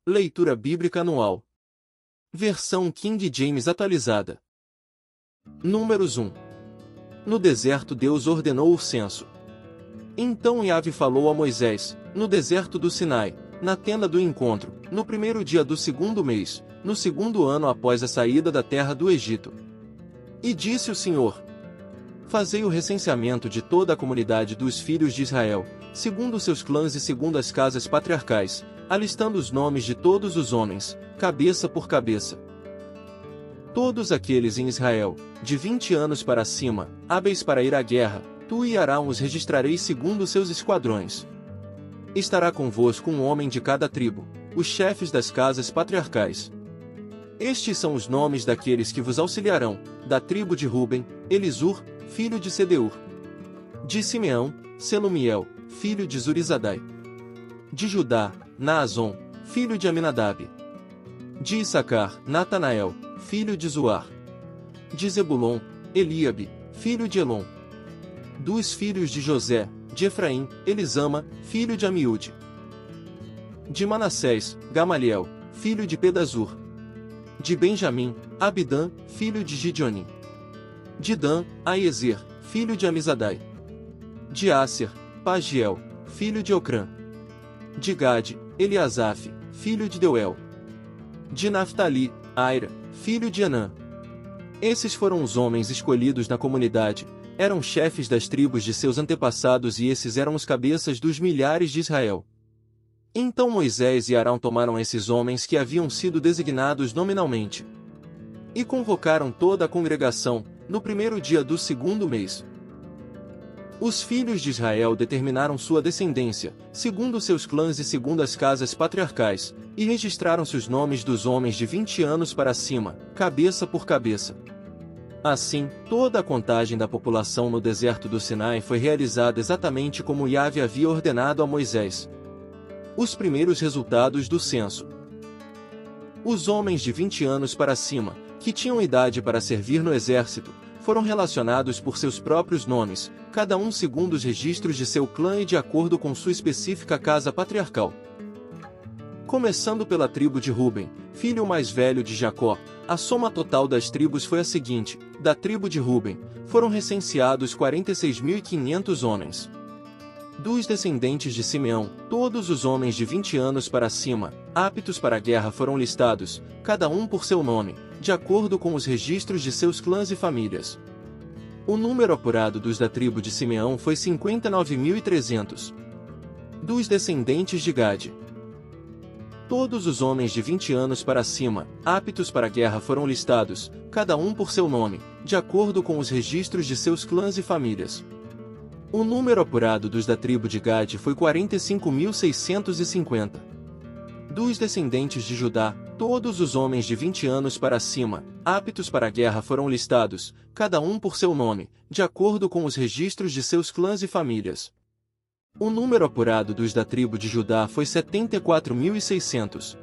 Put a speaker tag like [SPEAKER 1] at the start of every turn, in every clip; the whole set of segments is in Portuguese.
[SPEAKER 1] Leitura Bíblica Anual. Versão King James atualizada. Números 1. No deserto Deus ordenou o censo. Então Yahvé falou a Moisés, no deserto do Sinai, na tenda do encontro, no primeiro dia do segundo mês, no segundo ano após a saída da terra do Egito. E disse o Senhor: Fazei o recenseamento de toda a comunidade dos filhos de Israel, segundo seus clãs e segundo as casas patriarcais, alistando os nomes de todos os homens, cabeça por cabeça. Todos aqueles em Israel, de 20 anos para cima, hábeis para ir à guerra, tu e Arão os registrareis segundo seus esquadrões. Estará convosco um homem de cada tribo, os chefes das casas patriarcais. Estes são os nomes daqueles que vos auxiliarão: da tribo de Ruben, Elisur, filho de Sedeur; de Simeão, Selumiel, filho de Zurizadai; de Judá, Naazon, filho de Aminadab; de Issacar, Natanael, filho de Zuar; de Zebulon, Eliabe, filho de Elon; dos filhos de José, de Efraim, Elisama, filho de Amiúde; de Manassés, Gamaliel, filho de Pedazur; de Benjamim, Abidã, filho de Gideonim; de Dan, Aiezer, filho de Amizadai; de Asser, Pagiel, filho de Ocrã; de Gade, Eliasaf, filho de Deuel; de Naftali, Aira, filho de Anã. Esses foram os homens escolhidos na comunidade, eram chefes das tribos de seus antepassados e esses eram os cabeças dos milhares de Israel. Então Moisés e Arão tomaram esses homens que haviam sido designados nominalmente e convocaram toda a congregação, no primeiro dia do segundo mês. Os filhos de Israel determinaram sua descendência, segundo seus clãs e segundo as casas patriarcais, e registraram-se os nomes dos homens de 20 anos para cima, cabeça por cabeça. Assim, toda a contagem da população no deserto do Sinai foi realizada exatamente como Yahvé havia ordenado a Moisés. Os primeiros resultados do censo. Os homens de 20 anos para cima, que tinham idade para servir no exército, foram relacionados por seus próprios nomes, cada um segundo os registros de seu clã e de acordo com sua específica casa patriarcal. Começando pela tribo de Ruben, filho mais velho de Jacó, a soma total das tribos foi a seguinte: da tribo de Ruben, foram recenseados 46.500 homens. Dos descendentes de Simeão, todos os homens de 20 anos para cima, aptos para a guerra foram listados, cada um por seu nome, de acordo com os registros de seus clãs e famílias. O número apurado dos da tribo de Simeão foi 59.300. Dos descendentes de Gade, todos os homens de 20 anos para cima, aptos para a guerra foram listados, cada um por seu nome, de acordo com os registros de seus clãs e famílias. O número apurado dos da tribo de Gade foi 45.650. Dos descendentes de Judá, todos os homens de 20 anos para cima, aptos para a guerra foram listados, cada um por seu nome, de acordo com os registros de seus clãs e famílias. O número apurado dos da tribo de Judá foi 74.600.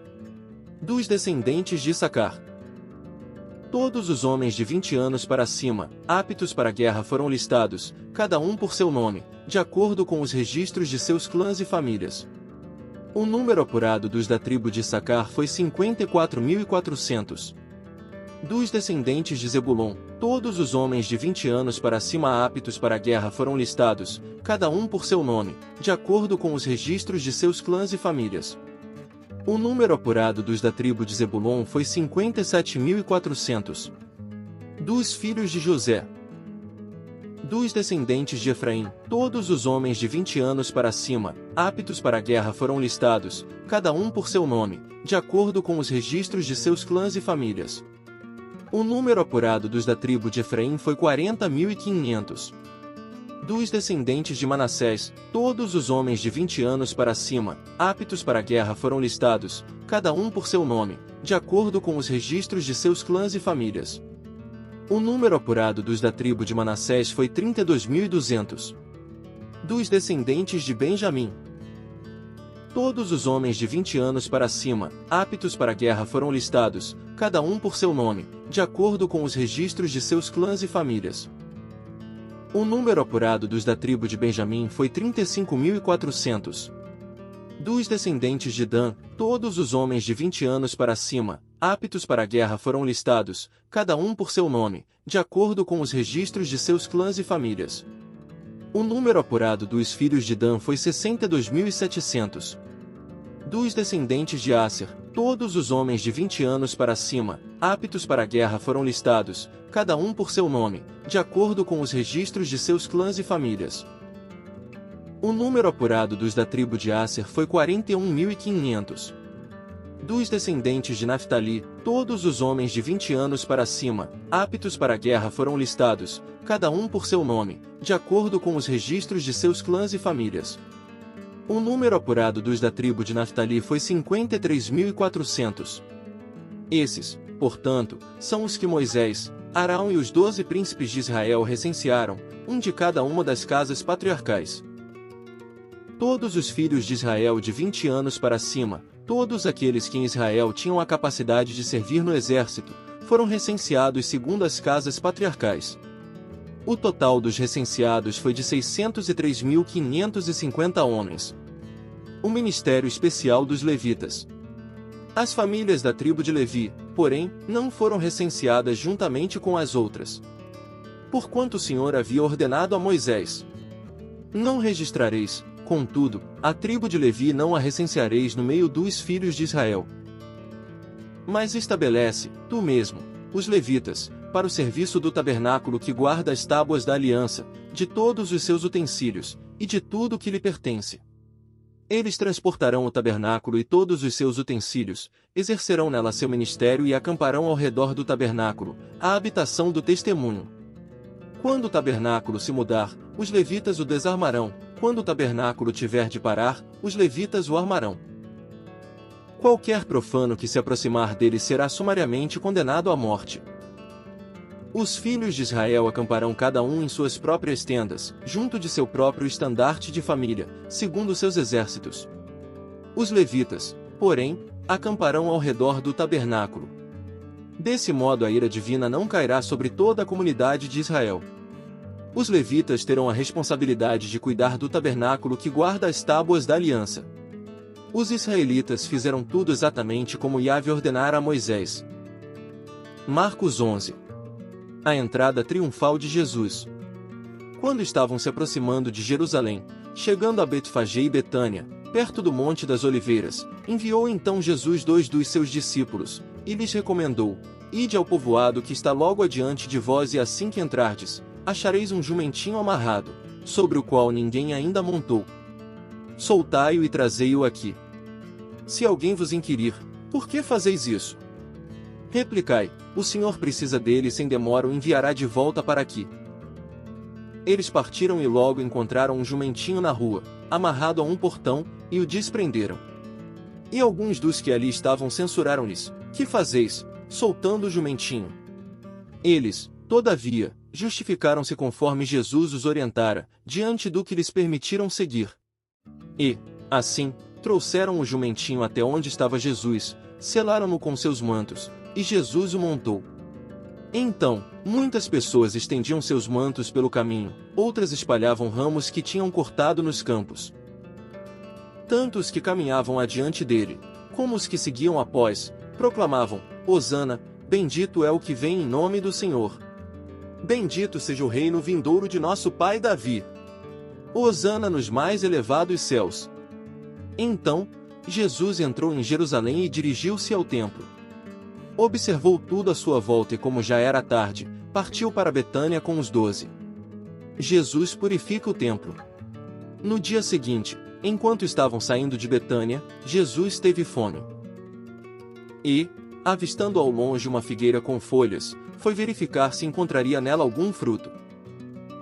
[SPEAKER 1] Dos descendentes de Issacar, todos os homens de 20 anos para cima, aptos para a guerra foram listados, cada um por seu nome, de acordo com os registros de seus clãs e famílias. O número apurado dos da tribo de Issacar foi 54.400. Dos descendentes de Zebulon, todos os homens de 20 anos para cima aptos para a guerra foram listados, cada um por seu nome, de acordo com os registros de seus clãs e famílias. O número apurado dos da tribo de Zebulon foi 57.400. Dos filhos de José, dos descendentes de Efraim, todos os homens de 20 anos para cima, aptos para a guerra foram listados, cada um por seu nome, de acordo com os registros de seus clãs e famílias. O número apurado dos da tribo de Efraim foi 40.500. Dos descendentes de Manassés, todos os homens de 20 anos para cima, aptos para a guerra foram listados, cada um por seu nome, de acordo com os registros de seus clãs e famílias. O número apurado dos da tribo de Manassés foi 32.200. Dos descendentes de Benjamim, todos os homens de 20 anos para cima, aptos para a guerra foram listados, cada um por seu nome, de acordo com os registros de seus clãs e famílias. O número apurado dos da tribo de Benjamim foi 35.400. Dos descendentes de Dan, todos os homens de 20 anos para cima, aptos para a guerra foram listados, cada um por seu nome, de acordo com os registros de seus clãs e famílias. O número apurado dos filhos de Dan foi 62.700. Dos descendentes de Asser, todos os homens de 20 anos para cima, aptos para a guerra foram listados, cada um por seu nome, de acordo com os registros de seus clãs e famílias. O número apurado dos da tribo de Asser foi 41.500. Dos descendentes de Naftali, todos os homens de 20 anos para cima, aptos para a guerra foram listados, cada um por seu nome, de acordo com os registros de seus clãs e famílias. O número apurado dos da tribo de Naftali foi 53.400. Esses, portanto, são os que Moisés, Arão e os 12 príncipes de Israel recensearam, um de cada uma das casas patriarcais. Todos os filhos de Israel de 20 anos para cima, todos aqueles que em Israel tinham a capacidade de servir no exército, foram recenseados segundo as casas patriarcais. O total dos recenseados foi de 603.550 homens. O ministério especial dos levitas. As famílias da tribo de Levi, porém, não foram recenseadas juntamente com as outras. Porquanto o Senhor havia ordenado a Moisés: não registrareis, contudo, a tribo de Levi não a recenseareis no meio dos filhos de Israel. Mas estabelece, tu mesmo, os levitas, para o serviço do tabernáculo que guarda as tábuas da aliança, de todos os seus utensílios, e de tudo que lhe pertence. Eles transportarão o tabernáculo e todos os seus utensílios, exercerão nela seu ministério e acamparão ao redor do tabernáculo, a habitação do testemunho. Quando o tabernáculo se mudar, os levitas o desarmarão. Quando o tabernáculo tiver de parar, os levitas o armarão. Qualquer profano que se aproximar dele será sumariamente condenado à morte. Os filhos de Israel acamparão cada um em suas próprias tendas, junto de seu próprio estandarte de família, segundo seus exércitos. Os levitas, porém, acamparão ao redor do tabernáculo. Desse modo a ira divina não cairá sobre toda a comunidade de Israel. Os levitas terão a responsabilidade de cuidar do tabernáculo que guarda as tábuas da aliança. Os israelitas fizeram tudo exatamente como Yahvé ordenara a Moisés. Marcos 11. A entrada triunfal de Jesus. Quando estavam se aproximando de Jerusalém, chegando a Betfagé e Betânia, perto do Monte das Oliveiras, enviou então Jesus 2 dos seus discípulos, e lhes recomendou: ide ao povoado que está logo adiante de vós e assim que entrardes, achareis um jumentinho amarrado, sobre o qual ninguém ainda montou. Soltai-o e trazei-o aqui. Se alguém vos inquirir, por que fazeis isso? Replicai: o Senhor precisa dele e sem demora o enviará de volta para aqui. Eles partiram e logo encontraram um jumentinho na rua, amarrado a um portão, e o desprenderam. E alguns dos que ali estavam censuraram-lhes: que fazeis, soltando o jumentinho? Eles, todavia, justificaram-se conforme Jesus os orientara, diante do que lhes permitiram seguir. E, assim, trouxeram o jumentinho até onde estava Jesus, selaram-no com seus mantos, e Jesus o montou. Então, muitas pessoas estendiam seus mantos pelo caminho, outras espalhavam ramos que tinham cortado nos campos. Tanto os que caminhavam adiante dele, como os que seguiam após, proclamavam: Hosana, bendito é o que vem em nome do Senhor. Bendito seja o reino vindouro de nosso pai Davi. Hosana nos mais elevados céus. Então, Jesus entrou em Jerusalém e dirigiu-se ao templo. Observou tudo à sua volta e como já era tarde, partiu para Betânia com os 12. Jesus purifica o templo. No dia seguinte, enquanto estavam saindo de Betânia, Jesus teve fome. E, avistando ao longe uma figueira com folhas, foi verificar se encontraria nela algum fruto.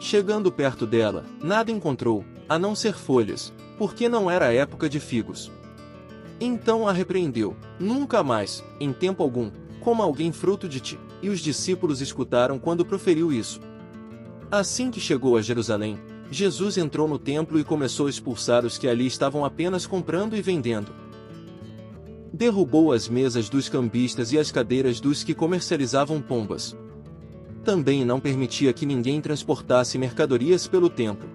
[SPEAKER 1] Chegando perto dela, nada encontrou, a não ser folhas, porque não era a época de figos. Então a repreendeu: nunca mais, em tempo algum, coma alguém fruto de ti. E os discípulos escutaram quando proferiu isso. Assim que chegou a Jerusalém, Jesus entrou no templo e começou a expulsar os que ali estavam apenas comprando e vendendo. Derrubou as mesas dos cambistas e as cadeiras dos que comercializavam pombas. Também não permitia que ninguém transportasse mercadorias pelo templo.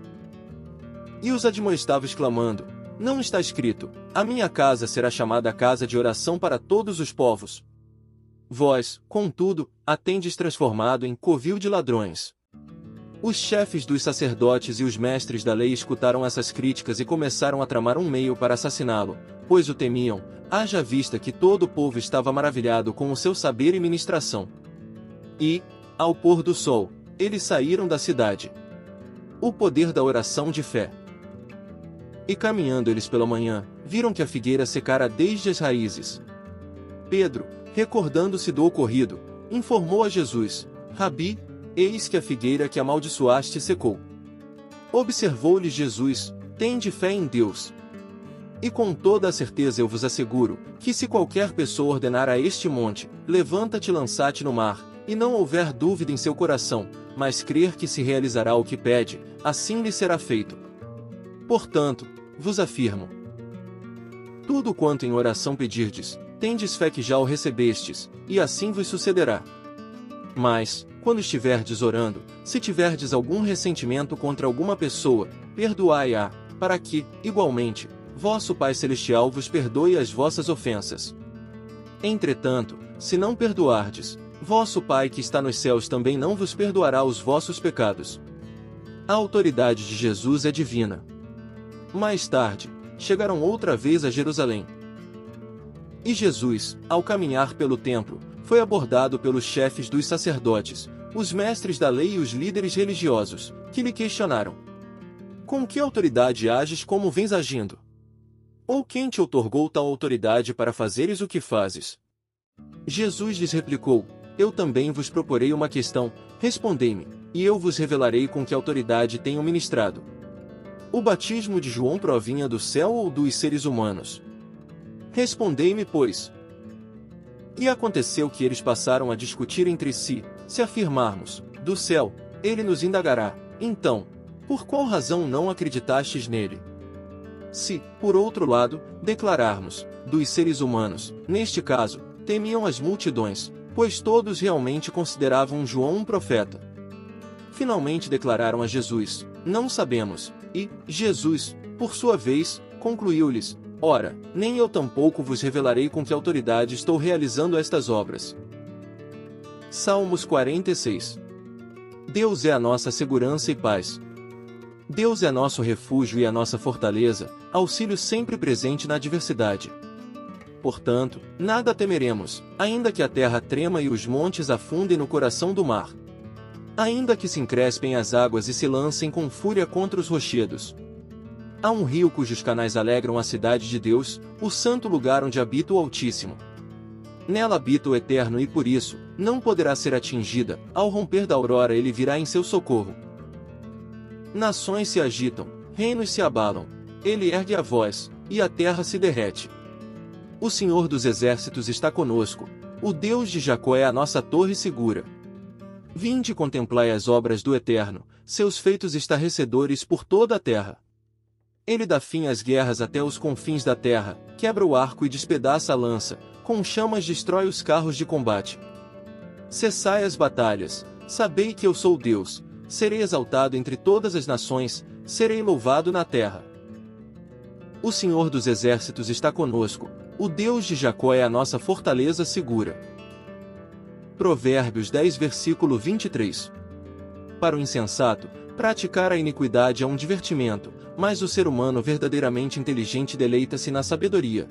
[SPEAKER 1] E os admoestava exclamando: Não está escrito: a minha casa será chamada casa de oração para todos os povos? Vós, contudo, a tendes transformado em covil de ladrões. Os chefes dos sacerdotes e os mestres da lei escutaram essas críticas e começaram a tramar um meio para assassiná-lo, pois o temiam, haja vista que todo o povo estava maravilhado com o seu saber e ministração. E, ao pôr do sol, eles saíram da cidade. O poder da oração de fé. E caminhando eles pela manhã, viram que a figueira secara desde as raízes. Pedro, recordando-se do ocorrido, informou a Jesus: Rabi, eis que a figueira que amaldiçoaste secou. Observou-lhes Jesus: tende fé em Deus. E com toda a certeza eu vos asseguro, que se qualquer pessoa ordenar a este monte, levanta-te e lança-te no mar, e não houver dúvida em seu coração, mas crer que se realizará o que pede, assim lhe será feito. Portanto, vos afirmo: tudo quanto em oração pedirdes, tendes fé que já o recebestes, e assim vos sucederá. Mas, quando estiverdes orando, se tiverdes algum ressentimento contra alguma pessoa, perdoai-a, para que, igualmente, vosso Pai Celestial vos perdoe as vossas ofensas. Entretanto, se não perdoardes, vosso Pai que está nos céus também não vos perdoará os vossos pecados. A autoridade de Jesus é divina. Mais tarde, chegaram outra vez a Jerusalém. E Jesus, ao caminhar pelo templo, foi abordado pelos chefes dos sacerdotes, os mestres da lei e os líderes religiosos, que lhe questionaram: com que autoridade ages como vens agindo? Ou quem te outorgou tal autoridade para fazeres o que fazes? Jesus lhes replicou: eu também vos proporei uma questão, respondei-me, e eu vos revelarei com que autoridade tenho ministrado. O batismo de João provinha do céu ou dos seres humanos? Respondei-me, pois. E aconteceu que eles passaram a discutir entre si: se afirmarmos, do céu, ele nos indagará: então, por qual razão não acreditastes nele? Se, por outro lado, declararmos, dos seres humanos, neste caso, temiam as multidões, pois todos realmente consideravam João um profeta. Finalmente declararam a Jesus: não sabemos, e Jesus, por sua vez, concluiu-lhes: ora, nem eu tampouco vos revelarei com que autoridade estou realizando estas obras. Salmos 46. Deus é a nossa segurança e paz. Deus é nosso refúgio e a nossa fortaleza, auxílio sempre presente na adversidade. Portanto, nada temeremos, ainda que a terra trema e os montes afundem no coração do mar. Ainda que se encrespem as águas e se lancem com fúria contra os rochedos. Há um rio cujos canais alegram a cidade de Deus, o santo lugar onde habita o Altíssimo. Nela habita o Eterno e por isso, não poderá ser atingida, ao romper da aurora ele virá em seu socorro. Nações se agitam, reinos se abalam, ele ergue a voz, e a terra se derrete. O Senhor dos exércitos está conosco, o Deus de Jacó é a nossa torre segura. Vinde e contemplai as obras do Eterno, seus feitos estarrecedores por toda a terra. Ele dá fim às guerras até os confins da terra, quebra o arco e despedaça a lança, com chamas destrói os carros de combate. Cessai as batalhas, sabei que eu sou Deus, serei exaltado entre todas as nações, serei louvado na terra. O Senhor dos exércitos está conosco, o Deus de Jacó é a nossa fortaleza segura. Provérbios 10 versículo 23. Para o insensato, praticar a iniquidade é um divertimento, mas o ser humano verdadeiramente inteligente deleita-se na sabedoria.